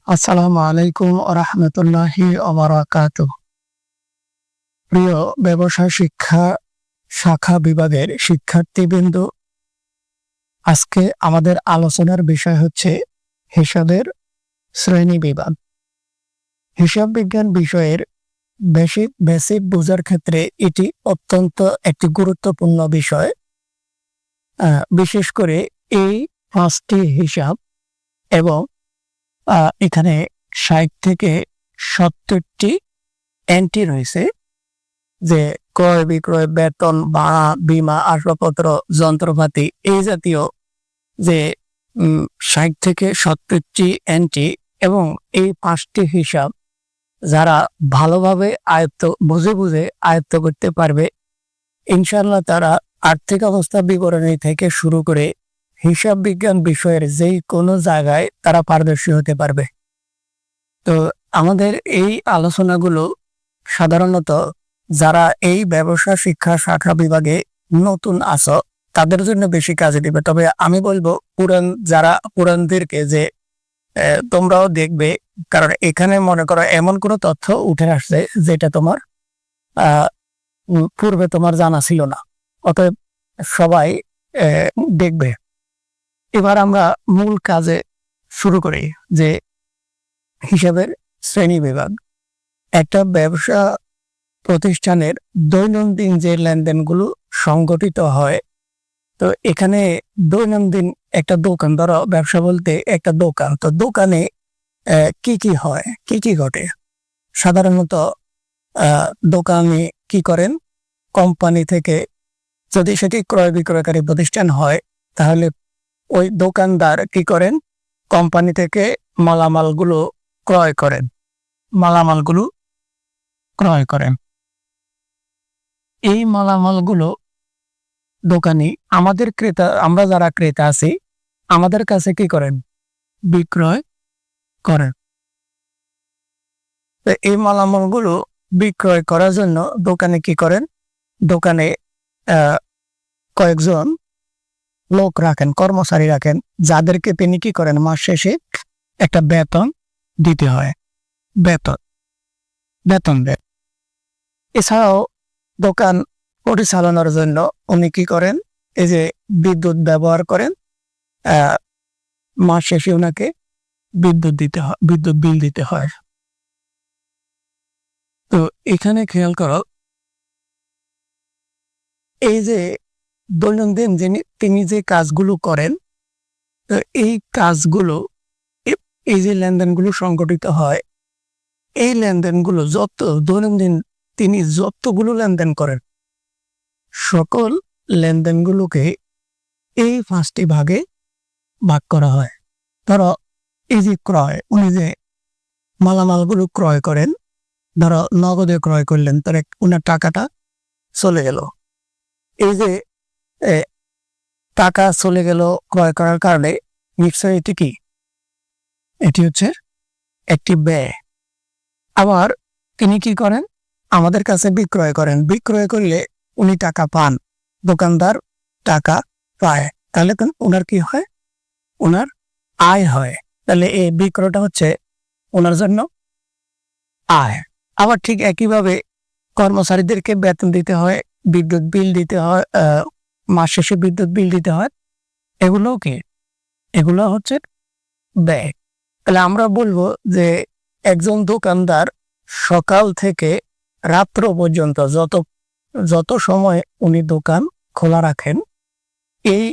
আসসালামু আলাইকুম রাহমাতুল্লাহি ওয়া বারাকাতুহু। প্রিয় ব্যবসায় শিক্ষা শাখা বিভাগের শিক্ষার্থীবৃন্দ, আজকে আমাদের আলোচনার বিষয় হচ্ছে হিসাবের শ্রেণী বিভাগ। হিসাব বিজ্ঞান বিষয়ের বেসিক বোঝার ক্ষেত্রে এটি অত্যন্ত একটি গুরুত্বপূর্ণ বিষয়। বিশেষ করে এই ৫টি হিসাব এবং এখানে ৬০ থেকে ৭০টি এন্ট্রি রয়েছে, যে ক্রয় বিক্রয়, বেতন, ভাড়া, বীমা, আসবাবপত্র, যন্ত্রপাতি, এই জাতীয় যে ৬০ থেকে ৭০টি এন্ট্রি। এবং এই ৫টি হিসাব যারা ভালোভাবে বুঝে আয়ত্ত করতে পারবে, ইনশাআল্লাহ তারা আর্থিক অবস্থা বিবরণী থেকে শুরু করে হিসাব বিজ্ঞান বিষয়ের যেই কোনো জায়গায় তারা পারদর্শী হতে পারবে। তো আমাদের এই আলোচনাগুলো সাধারণত যারা এই ব্যবসা শিক্ষা শাখা বিভাগে নতুন আছো তাদের জন্য বেশি কাজে দিবে। তবে আমি বলবো পুরানদেরকে যে তোমরাও দেখবে, কারণ এখানে মনে করো এমন কোনো তথ্য উঠে আসছে যেটা তোমার পূর্বে তোমার জানা ছিল না, অতএব সবাই দেখবে। এবার আমরা মূল কাজে শুরু করি, যে হিসাবের শ্রেণী বিভাগ। একটা ব্যবসা প্রতিষ্ঠানের দৈনন্দিন যে লেনদেনগুলো সংগঠিত হয়, তো এখানে দৈনন্দিন একটা দোকান, ধরো ব্যবসা বলতে একটা দোকান, তো দোকানে কি কি হয়, কি কি ঘটে। সাধারণত দোকানে কি করেন, কোম্পানি থেকে, যদি সেটি ক্রয় বিক্রয়কারী প্রতিষ্ঠান হয় তাহলে ওই দোকানদার কি করেন, কোম্পানি থেকে মালামালগুলো ক্রয় করেন। এই মালামালগুলো দোকানি আমরা যারা ক্রেতা আছি আমাদের কাছে কি করেন, বিক্রয় করেন। তো এই মালামালগুলো বিক্রয় করার জন্য দোকানে কি করেন, দোকানে কয়েকজন লোক রাখেন, কর্মচারী রাখেন, যাদেরকে তিনি কি করেন, মাস শেষে একটা বেতন দিতে হয়, বেতন দেন। এছাড়াও দোকান পরিচালনার জন্য উনি কি করেন, এই যে বিদ্যুৎ ব্যবহার করেন, মাস শেষে ওনাকে বিদ্যুৎ বিল দিতে হয়। তো এখানে খেয়াল করো, এই যে দৈনন্দিন তিনি যে কাজগুলো করেন, তো এই কাজগুলো, এই যে লেনদেনগুলো সংগঠিত হয়, এই লেনদেনগুলো দৈনন্দিন তিনি যতগুলো লেনদেন করেন, সকল লেনদেনগুলোকে এই 5টি ভাগে ভাগ করা হয়। ধরো এই যে ক্রয়, উনি যে মালামালগুলো ক্রয় করেন, ধরো নগদে ক্রয় করলেন, তার উনার টাকাটা চলে গেল। এই যে টাকা চলে গেল ক্রয় করার কারণে, নিশ্চয় এটি হচ্ছে একটি ব্যয়। আবার তিনি কি করেন, আমাদের কাছে বিক্রয় করেন, বিক্রয় করলে উনি টাকা পান, দোকানদার টাকা পায়, তাহলে ওনার কি হয়, ওনার আয় হয়। তাহলে এই বিক্রয়টা হচ্ছে ওনার জন্য আয়। আবার ঠিক একইভাবে কর্মচারীদেরকে বেতন দিতে হয়, বিদ্যুৎ বিল দিতে হয়, মাস শেষে বিদ্যুৎ বিল দিতে হয়, এগুলো হচ্ছে ব্যয়। তাহলে আমরা বলবো যে একজন দোকানদার সকাল থেকে রাত্র পর্যন্ত যত সময় উনি দোকান খোলা রাখেন, এই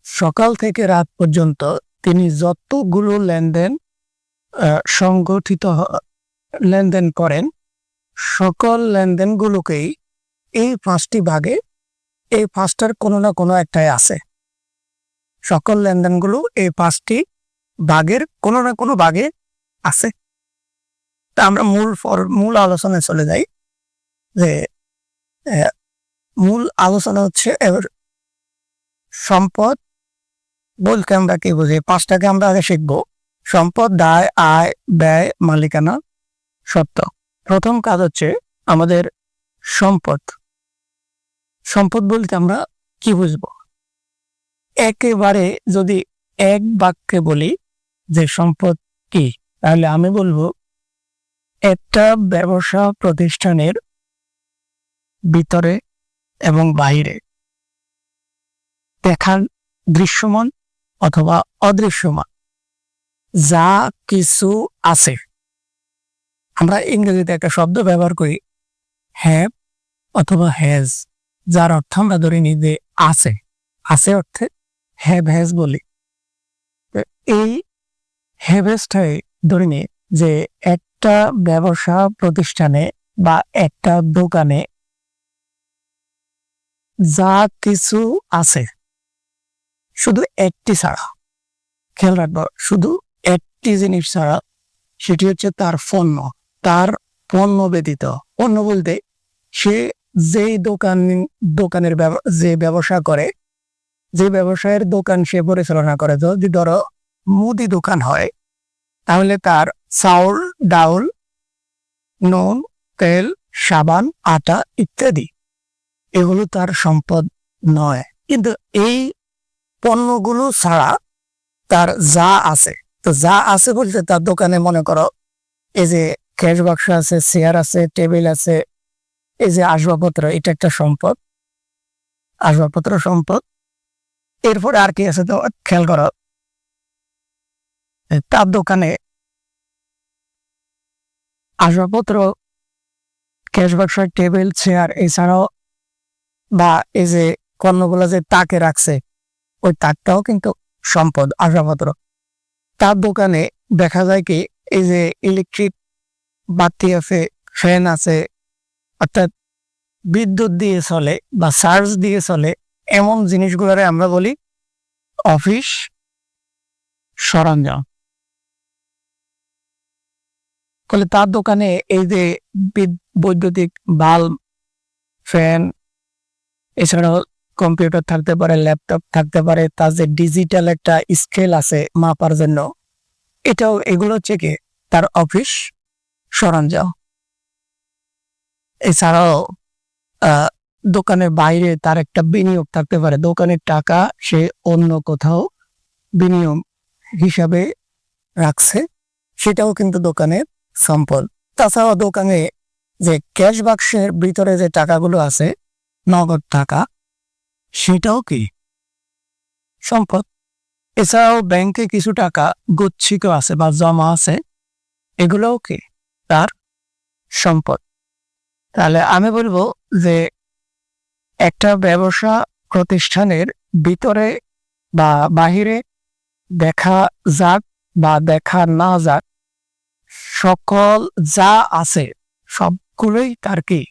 সকাল থেকে রাত পর্যন্ত তিনি যতগুলো সংগঠিত লেনদেন করেন, সকল লেনদেনগুলোকেই এই 5টি ভাগে, এই 5টার কোনো না কোনো একটাই আছে। সকল লেনদেনগুলো এই 5টি ভাগের কোনো না কোনো ভাগে আছে। তা আমরা মূল আলোচনায় চলে যাই, যে মূল আলোচনা হচ্ছে সম্পদ বলতে আমরা কি বুঝি। 5টাকে আমরা আগে শিখবো: সম্পদ, দায়, আয়, ব্যয়, মালিকানা, সত্ত্ব। প্রথম কাজ হচ্ছে আমাদের সম্পদ বলতে আমরা কি বুঝবো। একেবারে যদি এক বাক্যে বলি যে সম্পদ কি, তাহলে আমি বলবো একটা ব্যবসা প্রতিষ্ঠানের ভিতরে এবং বাইরে দেখার দৃশ্যমান অথবা অদৃশ্যমান যা কিছু আছে, আমরা ইংরেজিতে একটা শব্দ ব্যবহার করি হ্যাভ অথবা হ্যাজ, যার অর্থ আমরা ধরে নিই যে আছে, আছে অর্থে হ্যাভ হ্যাজ বলি। এই হ্যাভ হ্যাজটাই ধরে নিই যে একটা ব্যবসা প্রতিষ্ঠানে বা একটা দোকানে যা কিছু আছে, শুধু একটি ছাড়া, খেয়াল রাখবো, শুধু একটি জিনিস ছাড়া, সেটি হচ্ছে তার পণ্য। তার পণ্য ব্যতীত, পণ্য বলতে সে যেই দোকানের যে ব্যবসা করে, যে ব্যবসায়ের দোকান সে পরিচালনা করে, যদি ধরো মুদি দোকান হয় তাহলে তার চাউল, ডাউল, নুন, তেল, সাবান, আটা ইত্যাদি এগুলো তার সম্পদ নয়। কিন্তু এই পণ্যগুলো ছাড়া তার যা আছে, তো যা আছে বলতে তার দোকানে মনে করো এই যে ক্যাশ বাক্স আছে, চেয়ার আছে, টেবিল আছে, এই যে আসবাবপত্র, এটা একটা সম্পদ, আসবাবপত্র সম্পদ। এরপরে আর কি আছে তো খেয়াল করো, তার দোকানে আসবাবপত্র, ক্যাশ বাক্স, টেবিল, চেয়ার, এছাড়াও বা এই যে পণ্যগুলো যে তাকে রাখছে ওই তাকটাও কিন্তু সম্পদ, আসবাবপত্র। তার দোকানে দেখা যায় কি এই যে ইলেকট্রিক বাতি আছে, ফ্যান আছে, অর্থাৎ বিদ্যুৎ দিয়ে চলে বা চার্জ দিয়ে চলে, এমন জিনিসগুলোরে আমরা বলি অফিস সরঞ্জাম। ফলে তার দোকানে এই যে বৈদ্যুতিক বাল্ব, ফ্যান, এছাড়াও কম্পিউটার থাকতে পারে, ল্যাপটপ থাকতে পারে, তার যে ডিজিটাল একটা স্কেল আছে মাপার জন্য, এটাও, এগুলো হচ্ছে কি তার অফিস সরঞ্জাম। এছাড়াও দোকানের বাইরে তার একটা বিনিয়োগ থাকতে পারে, দোকানের টাকা সে অন্য কোথাও বিনিয়োগ হিসাবে রাখছে, সেটাও কিন্তু দোকানের সম্পদ। তাছাড়াও দোকানে যে ক্যাশ বাক্সের ভিতরে যে টাকাগুলো আছে, নগদ টাকা, সেটাও কি সম্পদ। এছাড়াও ব্যাংকে কিছু টাকা গচ্ছিত আছে বা জমা আছে, এগুলোও কি তার সম্পদ। তাহলে আমি বলবো যে একটা ব্যবসা প্রতিষ্ঠানের ভিতরে বা বাহিরে দেখা যাক বা দেখা না যাক, সকল যা আছে সবগুলোই তার কি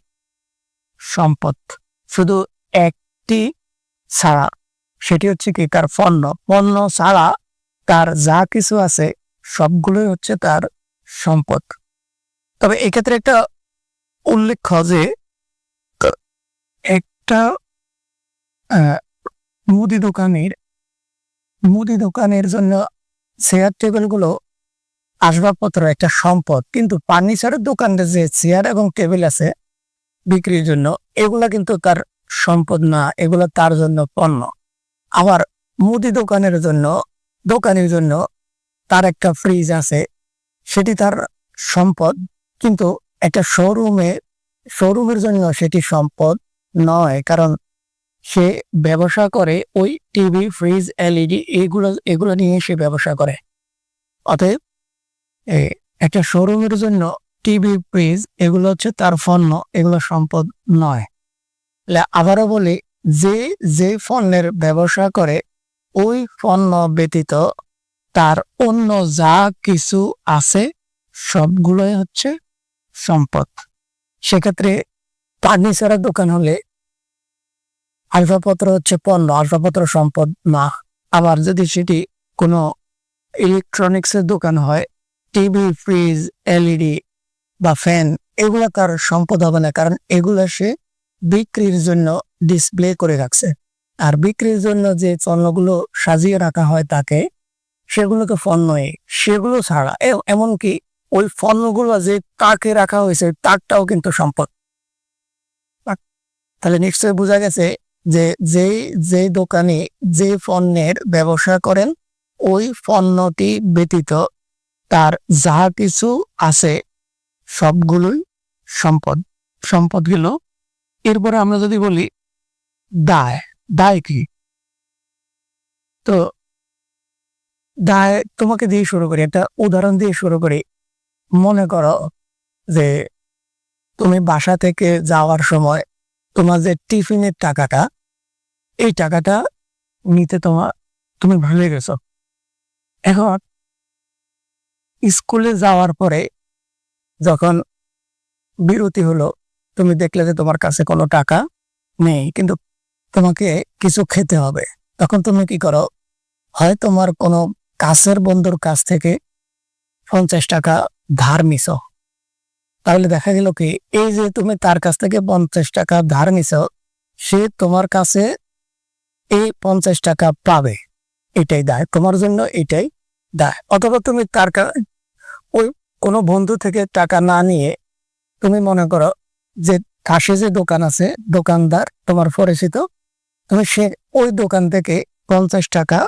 সম্পদ, শুধু একটি ছাড়া, সেটি হচ্ছে কি তার পণ্য। পণ্য ছাড়া তার যা কিছু আছে সবগুলোই হচ্ছে তার সম্পদ। তবে এক্ষেত্রে একটা উল্লেখ্য যে একটা মুদি দোকানের জন্য চেয়ার টেবিলগুলো আসবাবপত্র একটা সম্পদ, কিন্তু ফার্নিচারের দোকানে যে চেয়ার এবং টেবিল আছে বিক্রির জন্য, এগুলা কিন্তু তার সম্পদ না, এগুলো তার জন্য পণ্য। আবার মুদি দোকানের জন্য তার একটা ফ্রিজ আছে, সেটি তার সম্পদ, কিন্তু একটা শোরুমের জন্য সেটি সম্পদ নয়, কারণ সে ব্যবসা করে ওই টিভি, ফ্রিজ, এলইডি, এগুলো নিয়ে সে ব্যবসা করে। অতএব একটা শোরুমের জন্য টিভি, ফ্রিজ এগুলো হচ্ছে তার পণ্য, এগুলো সম্পদ নয়। আবারও বলি, যে পণ্যের ব্যবসা করে ওই পণ্য ব্যতীত তার অন্য যা কিছু আছে সবগুলোই হচ্ছে সম্পদ। সেক্ষেত্রে ফার্নিচারের দোকান হলে আসবাবপত্র হচ্ছে পণ্য, আসবাবপত্র সম্পদ না। আবার যদি সেটি কোনো ইলেকট্রনিক্সের দোকান হয়, টিভি, ফ্রিজ, এলইডি বা ফ্যান, এগুলো তার সম্পদ হবে না, কারণ এগুলো সে বিক্রির জন্য ডিসপ্লে করে রাখছে। আর বিক্রির জন্য যে পণ্যগুলো সাজিয়ে রাখা হয় তাকে, সেগুলো তো পণ্যই, সেগুলো ছাড়া এমনকি ওই পণ্যগুলো যে তাকে রাখা হয়েছে তারটাও কিন্তু সম্পদ। তাহলে নিশ্চয়ই বোঝা গেছে যে যে দোকানে যে পণ্যের ব্যবসা করেন ওই পণ্যটি ব্যতীত তার যা কিছু আছে সবগুলোই সম্পদ। সম্পদ গেল। এরপরে আমরা যদি বলি দায়, দায় কি? তো দায় তোমাকে দিয়ে শুরু করি, একটা উদাহরণ দিয়ে শুরু করি। মনে করো যে তুমি বাসা থেকে যাওয়ার সময় তোমার যে টিফিনের টাকাটা, এই টাকাটা নিতে তুমি ভুলে গেছো। এখন স্কুলে যাওয়ার পরে যখন বিরতি হলো, তুমি দেখলে যে তোমার কাছে কোনো টাকা নেই, কিন্তু তোমাকে কিছু খেতে হবে। তখন তুমি কি করো? হয় তোমার কোনো কাছের বন্ধুর কাছ থেকে 50 টাকা ধার নিছো। তাহলে দেখা গেল কি, এই যে তুমি তার কাছ থেকে 50 টাকা ধার নিছো, সে তোমার কাছে এই 50 টাকা পাবে। এটাই দায় তোমার জন্য, এটাই দায়। অথবা তুমি তার ওই কোনো বন্ধু থেকে টাকা না নিয়ে তুমি মনে করো যে কাছে যে দোকান আছে, দোকানদার তোমার পরিচিত, তুমি সে ওই দোকান থেকে 50 টাকা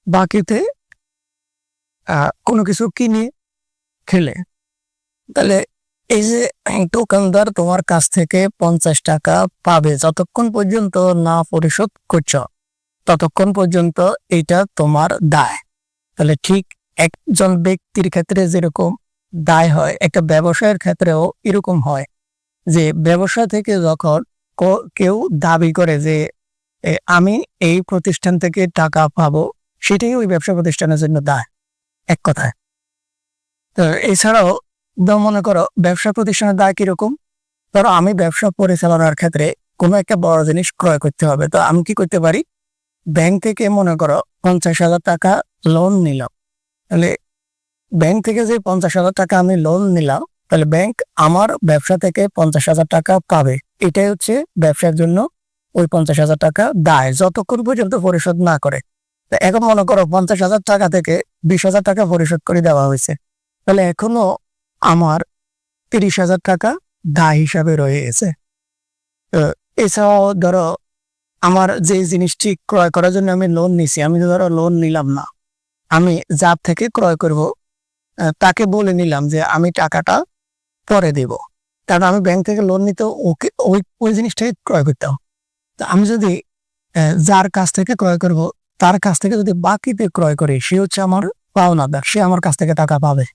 বাকিতে কোনো কিছু কিনে খেলে। তাহলে এই যে দোকানদার তোমার কাছ থেকে 50 টাকা পাবে, যতক্ষণ পর্যন্ত না পরিশোধ করছো ততক্ষণ পর্যন্ত এটা তোমার দায়। তাহলে ঠিক একজন ব্যক্তির ক্ষেত্রে যেরকম দায় হয়, একটা ব্যবসায়ের ক্ষেত্রেও এরকম হয় যে ব্যবসা থেকে যখন কেউ দাবি করে যে আমি এই প্রতিষ্ঠান থেকে টাকা পাবো, সেটাই ওই ব্যবসা প্রতিষ্ঠানের জন্য দায়, এক কথায়। তো এছাড়াও মনে করো ব্যবসা প্রতিষ্ঠানের দায় কিরকম? ধরো আমি ব্যবসা পরিচালনার ক্ষেত্রে কোনো একটা বড় জিনিস ক্রয় করতে হবে, তো আমি কি করতে পারি? ব্যাংক থেকে মনে করো 50,000 টাকা লোন নিলাম। তাহলে ব্যাংক থেকে যে 50,000 টাকা আমি লোন নিলাম, তাহলে ব্যাংক আমার ব্যবসা থেকে 50,000 টাকা পাবে। এটাই হচ্ছে ব্যবসার জন্য ওই 50,000 টাকা দায়, যতক্ষণ পর্যন্ত পরিশোধ না করে। এখন মনে করো 50,000 টাকা থেকে 20,000 টাকা পরিশোধ করে দেওয়া হয়েছে, তাহলে এখনো আমার 30,000 টাকা দায় হিসাবে রয়ে গেছে। এছাড়াও ধরো আমার যে জিনিসটি ক্রয় করার জন্য আমি লোন নিছি, আমি ধরো লোন নিলাম না, আমি যার থেকে ক্রয় করব তাকে বলে নিলাম যে আমি টাকাটা পরে দেব, কারণ আমি ব্যাংক থেকে লোন নিতে ওকে ওই জিনিসটাই ক্রয় করতাম। তো আমি যদি যার কাছ থেকে ক্রয় করব তার কাছ থেকে যদি বাকিতে ক্রয় করি, সে হচ্ছে আমার পাওনাদার, সে আমার কাছ থেকে টাকা পাবে।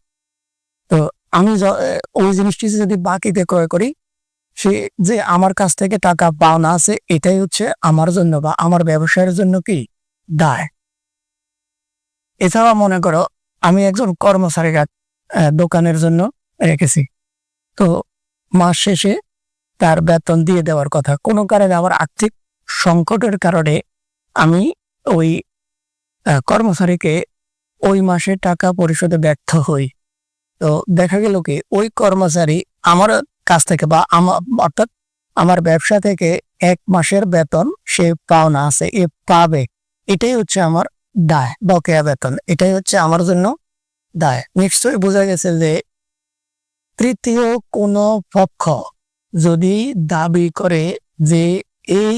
তো আমি ওই জিনিসটি যদি বাকিতে ক্রয় করি, সে যে আমার কাছ থেকে টাকা পাওনা আছে, এটাই হচ্ছে আমার জন্য বা আমার ব্যবসায়ের জন্য কি দায়। এছাড়া মনে করো আমি একজন কর্মচারী দোকানের জন্য রেখেছি, তো মাস শেষে তার বেতন দিয়ে দেওয়ার কথা, কোনো কারণে আমার আর্থিক সংকটের কারণে আমি ওই কর্মচারীকে ওই মাসে টাকা পরিশোধে ব্যর্থ হই। তো দেখা গেল কি, ওই কর্মচারী আমার কাছ থেকে বা অর্থাৎ আমার ব্যবসা থেকে 1 মাসের বেতন সে পাওনা আছে, এ পাবে। এটাই হচ্ছে আমার দায়, বকেয়া বেতন, এটাই হচ্ছে আমার জন্য দায়। নিশ্চয়ই বোঝা গেছে যে তৃতীয় কোনো পক্ষ যদি দাবি করে যে এই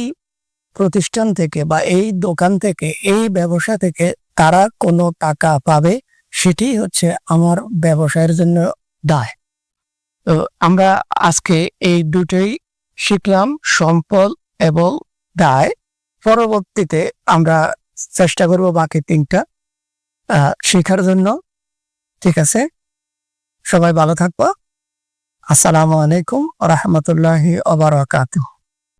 প্রতিষ্ঠান থেকে বা এই দোকান থেকে, এই ব্যবসা থেকে তারা কোনো টাকা পাবে, সেটি হচ্ছে আমার ব্যবসায়ের জন্য দায়। তো আমরা আজকে এই দুটোই শিখলাম, সম্পদ এবং দায়। পরবর্তীতে আমরা চেষ্টা করব বাকি 3টা শেখার জন্য। ঠিক আছে, সবাই ভালো থাকবো। আসসালামু আলাইকুম ওয়া রাহমাতুল্লাহি ওয়া বারাকাতুহু।